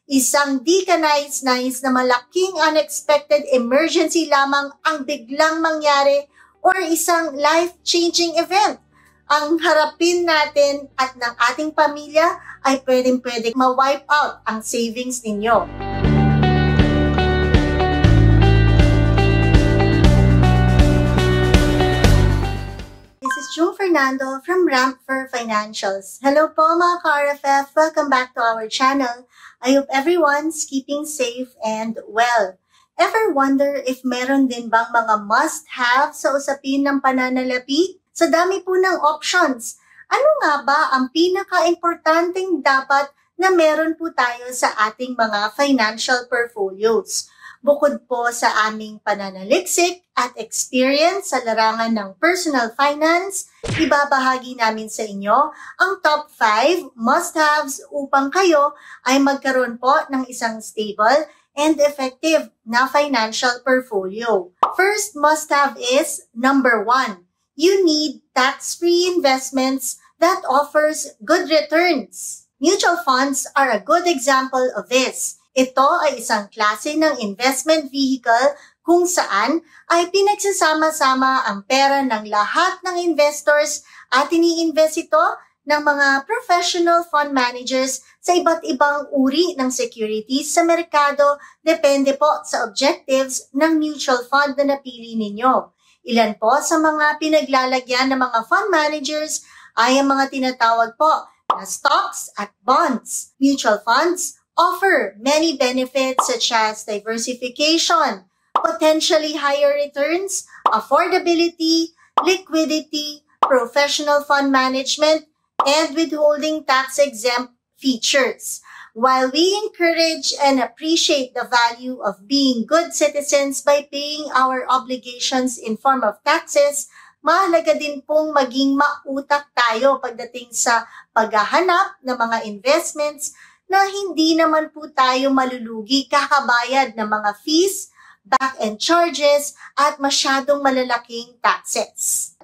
Isang di ka nais-nais na malaking unexpected emergency lamang ang biglang mangyari or isang life-changing event. Ang harapin natin at ng ating pamilya ay pwedeng-pwede ma-wipe out ang savings ninyo. This is Joe Fernando from Ramp for Financials. Hello po mga ka-RFF, welcome back to our channel. I hope everyone's keeping safe and well. Ever wonder if meron din bang mga must-have sa usapin ng pananalapi? Sa dami po ng options, ano nga ba ang pinaka-importanting dapat na meron po tayo sa ating mga financial portfolios? Bukod po sa aming pananaliksik at experience sa larangan ng personal finance, ibabahagi namin sa inyo ang top 5 must-haves upang kayo ay magkaroon po ng isang stable and effective na financial portfolio. First must-have is number 1. You need tax-free investments that offers good returns. Mutual funds are a good example of this. Ito ay isang klase ng investment vehicle kung saan ay pinagsasama-sama ang pera ng lahat ng investors at ini-invest ito ng mga professional fund managers sa iba't ibang uri ng securities sa merkado, depende po sa objectives ng mutual fund na napili ninyo. Ilan po sa mga pinaglalagyan ng mga fund managers ay ang mga tinatawag po na stocks at bonds. Mutual funds offer many benefits such as diversification, potentially higher returns, affordability, liquidity, professional fund management, and withholding tax-exempt features. While we encourage and appreciate the value of being good citizens by paying our obligations in form of taxes, mahalaga din pong maging mautak tayo pagdating sa paghahanap ng mga investments na hindi naman po tayo malulugi kakabayad ng mga fees, back-end charges, at masyadong malalaking taxes.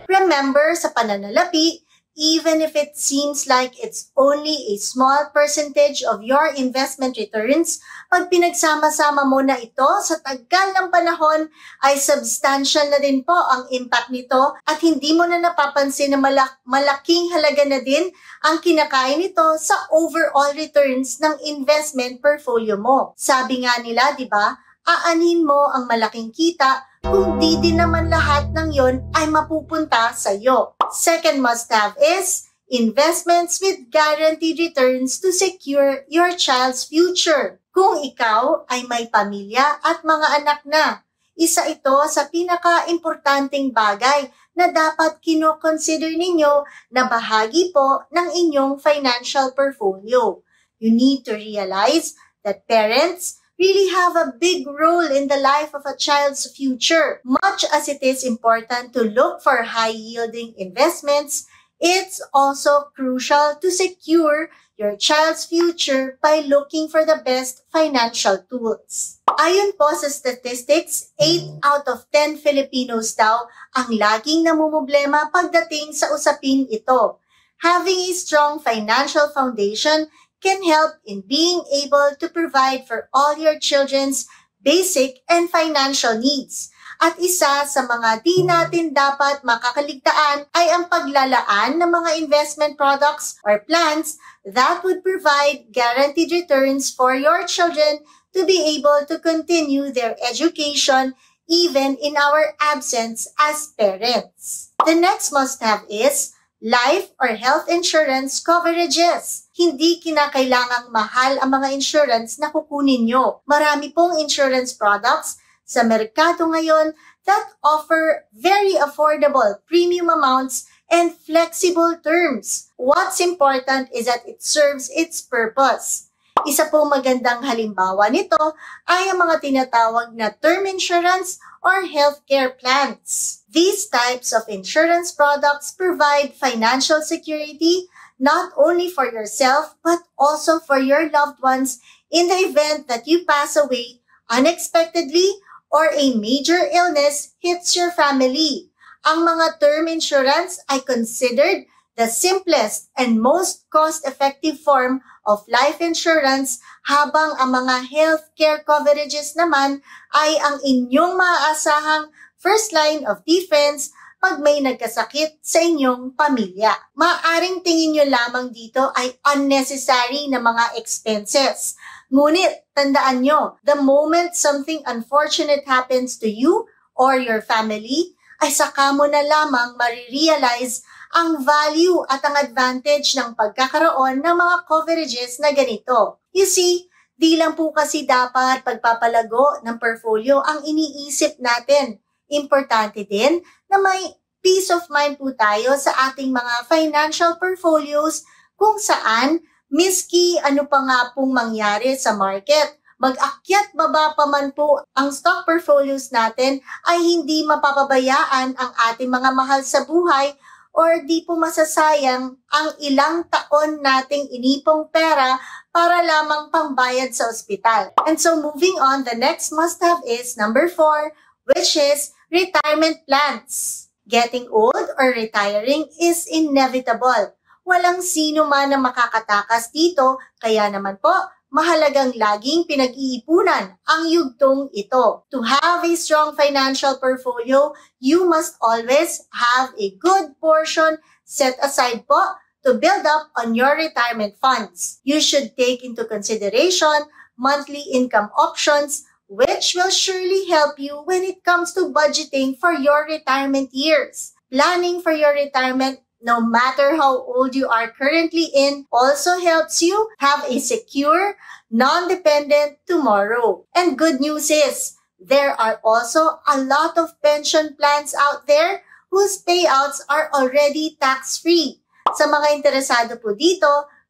Remember, sa pananalapi, even if it seems like it's only a small percentage of your investment returns, pag pinagsama-sama mo na ito sa tagal ng panahon, ay substantial na din po ang impact nito at hindi mo na napapansin na malaking halaga na din ang kinakain nito sa overall returns ng investment portfolio mo. Sabi nga nila, di ba, aanin mo ang malaking kita kung di din naman lahat ng yon ay mapupunta sa iyo. Second must-have is investments with guaranteed returns to secure your child's future. Kung ikaw ay may pamilya at mga anak na, isa ito sa pinaka-importanting bagay na dapat kino-consider ninyo na bahagi po ng inyong financial portfolio. You need to realize that parents really have a big role in the life of a child's future. Much as it is important to look for high-yielding investments, it's also crucial to secure your child's future by looking for the best financial tools. Ayon po sa statistics, 8 out of 10 Filipinos daw ang laging namumblema pagdating sa usaping ito. Having a strong financial foundation can help in being able to provide for all your children's basic and financial needs. At isa sa mga di natin dapat makakaligtaan ay ang paglalaan ng mga investment products or plans that would provide guaranteed returns for your children to be able to continue their education even in our absence as parents. The next must-have is life or health insurance coverages. Hindi kinakailangang mahal ang mga insurance na kukunin nyo. Marami pong insurance products sa merkado ngayon that offer very affordable premium amounts and flexible terms. What's important is that it serves its purpose. Isa pong magandang halimbawa nito ay ang mga tinatawag na term insurance or healthcare plans. These types of insurance products provide financial security not only for yourself but also for your loved ones in the event that you pass away unexpectedly or a major illness hits your family. Ang mga term insurance ay considered the simplest and most cost-effective form of life insurance, habang ang mga healthcare coverages naman ay ang inyong maaasahang first line of defense pag may nagkasakit sa inyong pamilya. Maaring tingin nyo lamang dito ay unnecessary na mga expenses. Ngunit, tandaan nyo, the moment something unfortunate happens to you or your family, ay saka mo na lamang marirealize ang value at ang advantage ng pagkakaroon ng mga coverages na ganito. You see, di lang po kasi dapat pagpapalago ng portfolio ang iniisip natin. Importante din na may peace of mind po tayo sa ating mga financial portfolios kung saan, miski ano pa nga pong mangyari sa market, mag-akyat baba pa man po ang stock portfolios natin, ay hindi mapapabayaan ang ating mga mahal sa buhay or di po masasayang ang ilang taon nating inipong pera para lamang pangbayad sa ospital. And so moving on, the next must-have is number 4, which is retirement plans. Getting old or retiring is inevitable. Walang sino man na makakatakas dito, kaya naman po, mahalagang laging pinag-iipunan ang yugtong ito. To have a strong financial portfolio, you must always have a good portion set aside po to build up on your retirement funds. You should take into consideration monthly income options, which will surely help you when it comes to budgeting for your retirement years. Planning for your retirement, no matter how old you are currently in, also helps you have a secure, non-dependent tomorrow. And good news is, there are also a lot of pension plans out there whose payouts are already tax-free. Sa mga interesado po dito,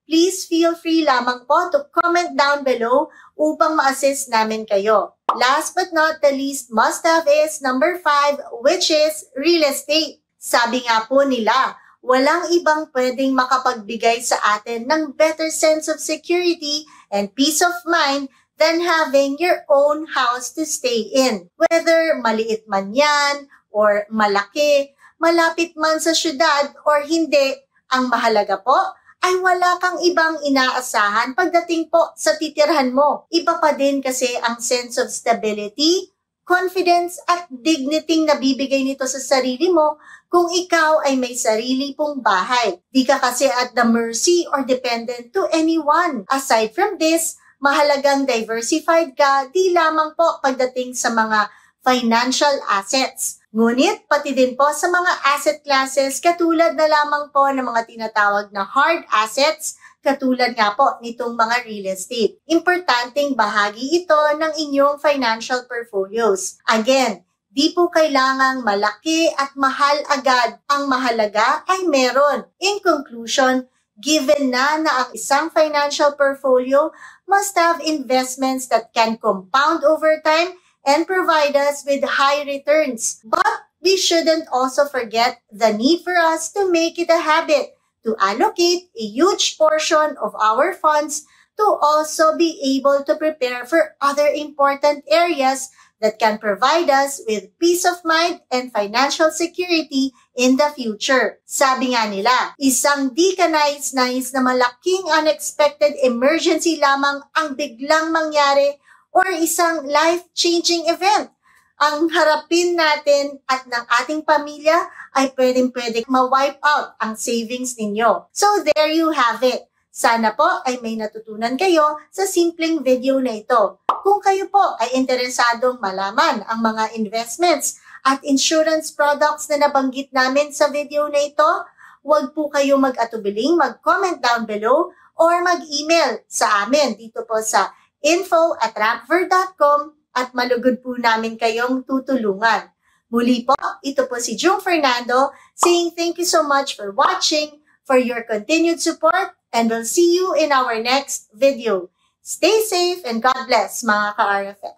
please feel free lamang po to comment down below upang ma-assist namin kayo. Last but not the least must-have is number 5, which is real estate. Sabi nga po nila, walang ibang pwedeng makapagbigay sa atin ng better sense of security and peace of mind than having your own house to stay in. Whether maliit man yan or malaki, malapit man sa syudad or hindi, ang mahalaga po ay wala kang ibang inaasahan pagdating po sa titirhan mo. Iba pa din kasi ang sense of stability, confidence at dignity na bibigay nito sa sarili mo kung ikaw ay may sarili pong bahay. Di ka kasi at the mercy or dependent to anyone. Aside from this, mahalagang diversified ka di lamang po pagdating sa mga financial assets. Ngunit pati din po sa mga asset classes katulad na lamang po ng mga tinatawag na hard assets, katulad nga po nitong mga real estate. Importanteng bahagi ito ng inyong financial portfolios. Again, di po kailangang malaki at mahal agad. Ang mahalaga ay meron. In conclusion, given na ang isang financial portfolio must have investments that can compound over time and provide us with high returns. But we shouldn't also forget the need for us to make it a habit to allocate a huge portion of our funds to also be able to prepare for other important areas that can provide us with peace of mind and financial security in the future. Sabi nga nila, isang di ka nais-nais na malaking unexpected emergency lamang ang biglang mangyari or isang life-changing event ang harapin natin at ng ating pamilya ay pwedeng-pwede ma-wipe out ang savings ninyo. So there you have it. Sana po ay may natutunan kayo sa simpleng video na ito. Kung kayo po ay interesadong malaman ang mga investments at insurance products na nabanggit namin sa video na ito, huwag po kayo mag-atubiling mag-comment down below or mag-email sa amin dito po sa info@rapver.com at malugod po namin kayong tutulungan. Muli po, ito po si Jung Fernando saying thank you so much for watching, for your continued support, and we'll see you in our next video. Stay safe and God bless mga ka-RFF.